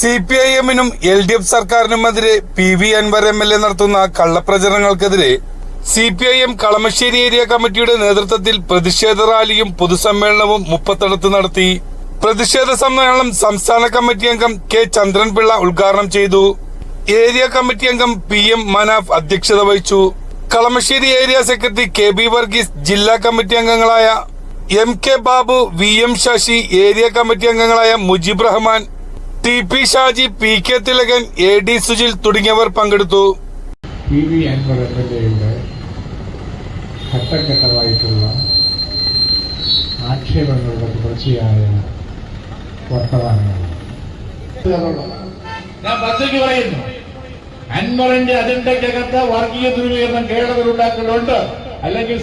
CPIM-നും LDF സർക്കാരിനുമെതിരെ PV Anwar MLA നടത്തുന്ന കള്ളപ്രചരണങ്ങൾക്കെതിരെ CPIM Kalamassery area കമ്മിറ്റിയുടെ നേതൃത്വത്തിൽ പ്രതിഷേധ റാലിയും പൊതുസമ്മേളനവും മുപ്പത്തിടത്ത് നടത്തി. പ്രതിഷേധ സമ്മേളനം സംസ്ഥാന കമ്മിറ്റി അംഗം K ചന്ദ്രൻപിള്ള ഉദ്ഘാടനം ചെയ്തു. ഏരിയ കമ്മിറ്റി അംഗം PM മനാഫ് അധ്യക്ഷത വഹിച്ചു. Kalamassery area secretary KB Varghese, ജില്ലാ കമ്മിറ്റി അംഗങ്ങളായ MK Babu, VM Sasi, area committee അംഗങ്ങളായ Mujeeb Rahman, TP Shaji, PK Thilakan, AD Sujil തുടങ്ങിയവർ പങ്കെടുത്തു. PV അൻവർ MLA ഘട്ടഘട്ടമായിട്ടുള്ള ആക്ഷേപങ്ങളുടെ തുടർച്ചയായ വർത്തമാനമാണ്. ഞാൻ പച്ചയ്ക്ക് പറയുന്നു, അൻവറിന്റെ അജണ്ടയ്ക്കകത്ത് വർഗീയ ധ്രുവീകരണം കേരളത്തിൽ ഉണ്ടാക്കുന്നുണ്ട്. അല്ലെങ്കിൽ